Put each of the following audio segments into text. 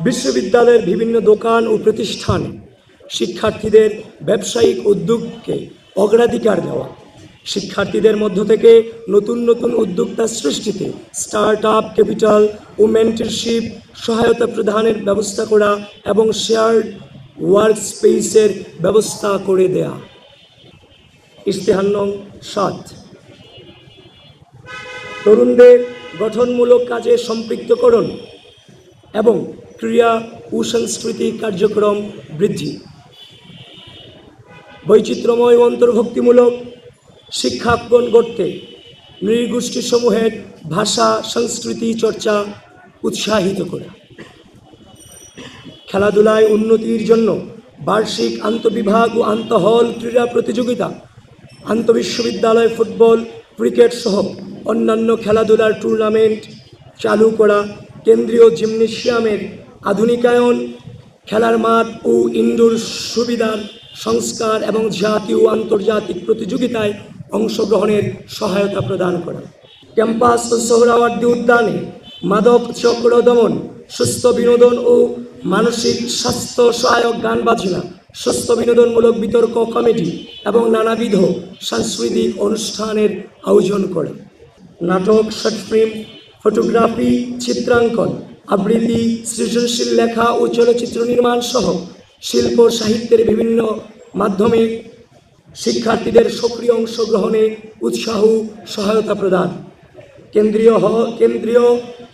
বিশ্ববিদ্যালয়ের বিভিন্ন দোকান ও প্রতিষ্ঠানে শিক্ষার্থীদের ব্যবসায়িক উদ্যোগকে অগ্রাধিকার দেওয়া, শিক্ষার্থীদের মধ্য থেকে নতুন নতুন উদ্যোক্তা সৃষ্টিতে স্টার্ট আপ ক্যাপিটাল ও মেন্টরশিপ সহায়তা প্রদানের ব্যবস্থা করা এবং শেয়ার্ড ওয়ার্ক স্পেসের ব্যবস্থা করে দেয়া। ইশতেহার নং ৭, তরুণদের গঠনমূলক কাজে সম্পৃক্তকরণ এবং ক্রীড়া ও সাংস্কৃতিক কার্যক্রম বৃদ্ধি, বৈচিত্র্যময় ও অন্তর্ভুক্তিমূলক শিক্ষাঙ্গন গড়তে নৃগোষ্ঠীসমূহের ভাষা সংস্কৃতি চর্চা উৎসাহিত করা, খেলাধুলায় উন্নতির জন্য বার্ষিক আন্তঃবিভাগ ও আন্তঃহল ক্রীড়া প্রতিযোগিতা, আন্তঃবিশ্ববিদ্যালয় ফুটবল ক্রিকেট সহ অন্যান্য খেলাধুলার টুর্নামেন্ট চালু করা, কেন্দ্রীয় জিমনেশিয়ামের আধুনিকায়ন, খেলার মাঠ ও ইনডোর সুবিধার সংস্কার এবং জাতীয় ও আন্তর্জাতিক প্রতিযোগিতায় অংশগ্রহণের সহায়তা প্রদান করা, ক্যাম্পাস ও সোহরাওয়ার্দী উদ্যানে মাদক চক্র দমন, সুস্থ বিনোদন ও মানসিক স্বাস্থ্য সহায়ক গান বাজনা, সুস্থ বিনোদনমূলক বিতর্ক কমেডি এবং নানাবিধ সাংস্কৃতিক অনুষ্ঠানের আয়োজন করে, নাটক, শর্ট ফিল্ম, ফটোগ্রাফি, চিত্রাঙ্কন, আবৃত্তি, সৃজনশীল লেখা ও চলচ্চিত্র নির্মাণ সহ শিল্প সাহিত্যের বিভিন্ন মাধ্যমে শিক্ষার্থীদের সক্রিয় অংশগ্রহণে উৎসাহ সহায়তা প্রদান, কেন্দ্রীয়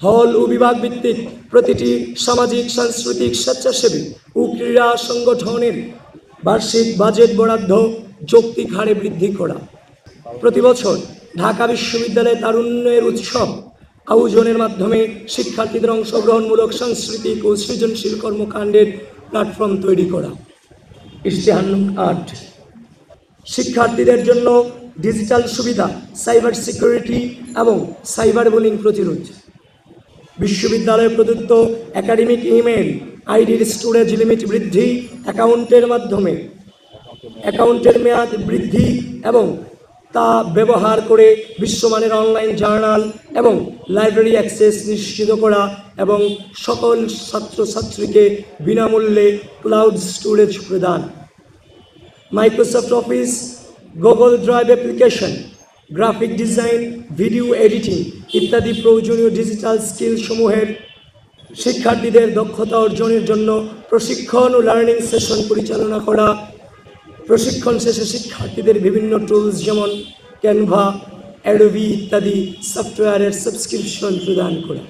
হল ও বিভাগ ভিত্তিক প্রতিটি সামাজিক সাংস্কৃতিক স্বেচ্ছাসেবী ও ক্রীড়া সংগঠনের বার্ষিক বাজেট বরাদ্দ যৌক্তিক হারে বৃদ্ধি করা, প্রতিবছর ঢাকা বিশ্ববিদ্যালয়ে তারুণ্যের উৎসব আয়োজনের মাধ্যমে শিক্ষার্থীদের অংশগ্রহণমূলক সাংস্কৃতিক ও সৃজনশীল কর্মকাণ্ডের প্ল্যাটফর্ম তৈরি করা। ইশতেহার নং ৮, শিক্ষার্থীদের জন্য ডিজিটাল সুবিধা, সাইবার সিকিউরিটি এবং সাইবার বুলিং প্রতিরোধ, বিশ্ববিদ্যালয়ে প্রদত্ত একাডেমিক ইমেল আইডির স্টোরেজ লিমিট বৃদ্ধি, অ্যাকাউন্টের মেয়াদ বৃদ্ধি এবং তা ব্যবহার করে বিশ্বমানের অনলাইন জার্নাল এবং লাইব্রেরি অ্যাক্সেস নিশ্চিত করা এবং সকল ছাত্রছাত্রীকে বিনামূল্যে ক্লাউড স্টোরেজ প্রদান, Microsoft office, Google drive application, graphic design, video editing ইত্যাদি প্রয়োজনীয় ডিজিটাল স্কিল সমূহের শিক্ষার্থীদের দক্ষতা অর্জনের জন্য প্রশিক্ষণ ও লার্নিং সেশন পরিচালনা করা, প্রশিক্ষণ শেষে শিক্ষার্থীদের বিভিন্ন টুলস যেমন ক্যানভা, অ্যাডোবি ইত্যাদি সফটওয়্যারের সাবস্ক্রিপশন প্রদান করা,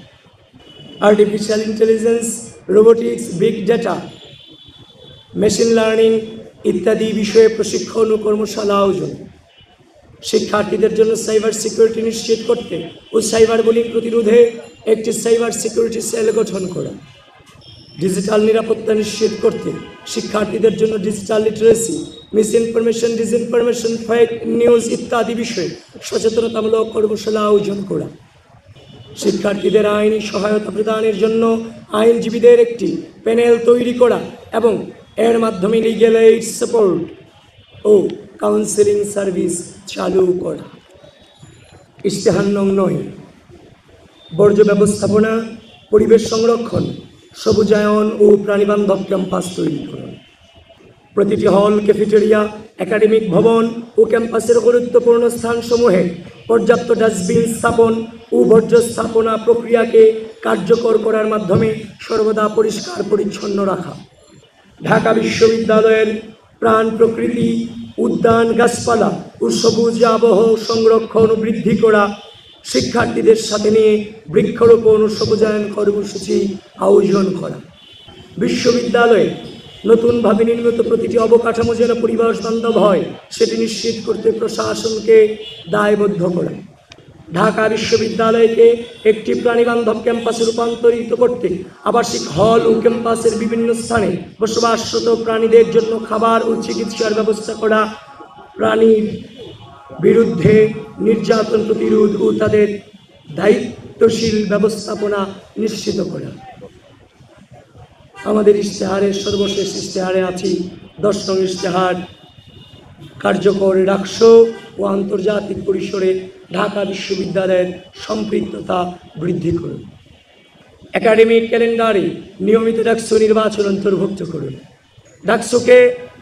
artificial intelligence, robotics, big data, machine learning ইত্যাদি বিষয়ে প্রশিক্ষণ ও কর্মশালা আয়োজন, শিক্ষার্থীদের জন্য সাইবার সিকিউরিটি নিশ্চিত করতে ও সাইবার বুলিং প্রতিরোধে একটি সাইবার সিকিউরিটি সেল গঠন করা, ডিজিটাল নিরাপত্তা নিশ্চিত করতে শিক্ষার্থীদের জন্য digital literacy, misinformation, disinformation, fake news ইত্যাদি বিষয়ে সচেতনতামূলক কর্মশালা আয়োজন করা, শিক্ষার্থীদের আইনি সহায়তা প্রদানের জন্য আইনজীবীদের একটি প্যানেল তৈরি করা এবং এর মাধ্যমে লিগ্যাল এইড সাপোর্ট ও কাউন্সেলিং সার্ভিস চালু করা। ইশতেহার নং ৯, বর্জ্য ব্যবস্থাপনা, পরিবেশ সংরক্ষণ, সবুজায়ন ও প্রাণীবান্ধব ক্যাম্পাস তৈরি করুন, প্রতিটি হল, ক্যাফেটেরিয়া, একাডেমিক ভবন ও ক্যাম্পাসের গুরুত্বপূর্ণ স্থানসমূহে পর্যাপ্ত ডাস্টবিন স্থাপন ও বর্জ্য স্থাপনা প্রক্রিয়াকে কার্যকর করার মাধ্যমে সর্বদা পরিষ্কার পরিচ্ছন্ন রাখা, ঢাকা বিশ্ববিদ্যালয়ের প্রাণ প্রকৃতি, উদ্যান, গাছপালা ও সবুজ আবহ সংরক্ষণ ও বৃদ্ধি করা, শিক্ষার্থীদের সাথে নিয়ে বৃক্ষরোপণ ও সবুজায়ন কর্মসূচি আয়োজন করা, বিশ্ববিদ্যালয়ে নতুনভাবে নির্মিত প্রতিটি অবকাঠামো যেন পরিবেশ বান্ধব হয় সেটি নিশ্চিত করতে প্রশাসনকে দায়বদ্ধ করা, ঢাকা বিশ্ববিদ্যালয়কে একটি প্রাণীবান্ধব ক্যাম্পাসে রূপান্তরিত করতে আবাসিক হল ও ক্যাম্পাসের বিভিন্ন স্থানে বসবাসরত প্রাণীদের জন্য খাবার ও চিকিৎসার ব্যবস্থা করা, প্রাণীর বিরুদ্ধে নির্যাতন প্রতিরোধ ও তাদের দায়িত্বশীল ব্যবস্থাপনা নিশ্চিত করা। আমাদের ইশতেহারের সর্বশেষ ইশতেহারে আছি 10 নং ইশতেহার, কার্যকর রাষ্ট্র ও আন্তর্জাতিক পরিসরে ঢাকা বিশ্ববিদ্যালয়ের সম্পৃক্ততা বৃদ্ধি করুন। একাডেমিক ক্যালেন্ডারে নিয়মিত ডাকসু নির্বাচন অন্তর্ভুক্ত করুন। ডাকসুকে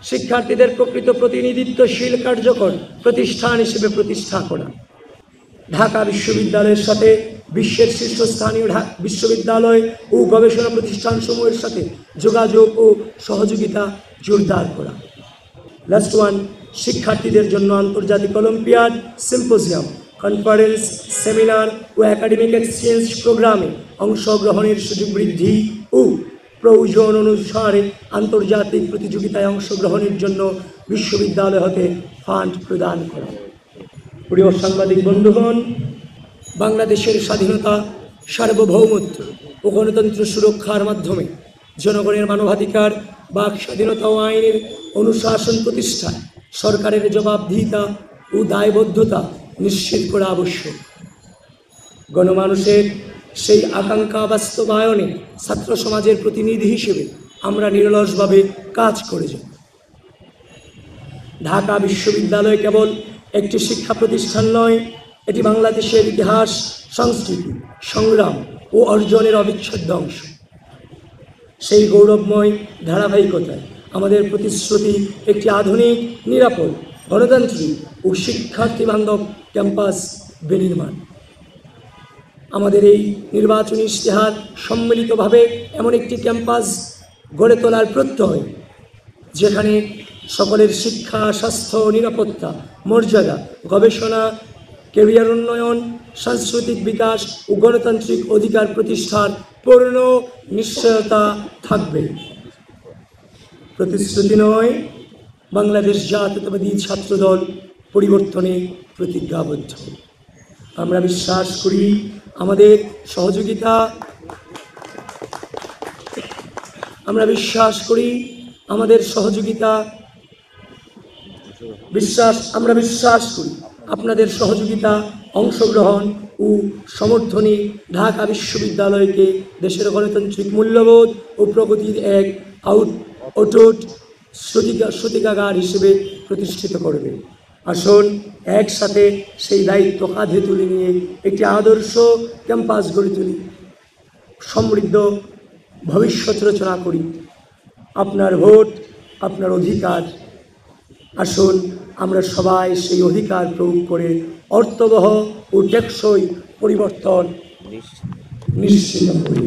শিক্ষার্থীদের প্রকৃত প্রতিনিধিত্বশীল কার্যকর প্রতিষ্ঠান হিসেবে প্রতিষ্ঠা করা। ঢাকা বিশ্ববিদ্যালয়ের সাথে বিশ্বের শীর্ষস্থানীয় বিশ্ববিদ্যালয় ও গবেষণা প্রতিষ্ঠানসমূহের সাথে যোগাযোগ ও সহযোগিতা জোরদার করা। লাস্ট ওয়ান, শিক্ষার্থীদের জন্য আন্তর্জাতিক অলিম্পিয়াড, সিম্পোজিয়াম, কনফারেন্স, সেমিনার ও একাডেমিক এক্সচেঞ্জ প্রোগ্রামে অংশগ্রহণের সুযোগ বৃদ্ধি ও প্রয়োজন অনুসারে আন্তর্জাতিক প্রতিযোগিতায় অংশগ্রহণের জন্য বিশ্ববিদ্যালয় হতে ফান্ড প্রদান করা। প্রিয় সাংবাদিক বন্ধুগণ, বাংলাদেশের স্বাধীনতা, সার্বভৌমত্ব ও গণতন্ত্র সুরক্ষার মাধ্যমে জনগণের মানবাধিকার, বাক স্বাধীনতা ও আইনের অনুশাসন প্রতিষ্ঠায় সরকারের জবাবদিহিতা ও দায়বদ্ধতা নিশ্চিত করা আবশ্যক। গণমানুষের সেই আকাঙ্ক্ষা বাস্তবায়নে ছাত্র সমাজের প্রতিনিধি হিসেবে আমরা নিরলসভাবে কাজ করে যাব। ঢাকা বিশ্ববিদ্যালয় কেবল একটি শিক্ষা প্রতিষ্ঠান নয়, এটি বাংলাদেশের ইতিহাস, সংস্কৃতি, সংগ্রাম ও অর্জনের অবিচ্ছেদ্য অংশ। সেই গৌরবময় ধারাবাহিকতায় আমাদের প্রতিশ্রুতি একটি আধুনিক, নিরাপদ, গণতান্ত্রিক ও শিক্ষার্থী বান্ধব ক্যাম্পাস বিনির্মাণ। আমাদের এই নির্বাচনী ইশতেহার সম্মিলিতভাবে এমন একটি ক্যাম্পাস গড়ে তোলার প্রত্যয়, যেখানে সকলের শিক্ষা, স্বাস্থ্য, নিরাপত্তা, মর্যাদা, গবেষণা, ক্যারিয়ার উন্নয়ন, সাংস্কৃতিক বিকাশ ও গণতান্ত্রিক অধিকার প্রতিষ্ঠার পূর্ণ নিশ্চয়তা থাকবে। প্রতিশ্রুতি নয়, বাংলাদেশ জাতীয়তাবাদী ছাত্রদল পরিবর্তনে প্রতিজ্ঞাবদ্ধ। আমরা বিশ্বাস করি আমাদের সহযোগিতা আপনাদের সহযোগিতা, অংশগ্রহণ ও সমর্থনে ঢাকা বিশ্ববিদ্যালয়কে দেশের গণতান্ত্রিক মূল্যবোধ ও প্রগতির এক অটুট সূতিকাগার হিসেবে প্রতিষ্ঠিত করবে। আসুন একসাথে সেই দায়িত্ব কাঁধে তুলে নিয়ে একটি আদর্শ ক্যাম্পাস গড়ে তুলি, সমৃদ্ধ ভবিষ্যৎ রচনা করি। আপনার ভোট, আপনার অধিকার। আসুন আমরা সবাই সেই অধিকার প্রয়োগ করে অর্থবহ ও টেকসই পরিবর্তন নিশ্চিত করি।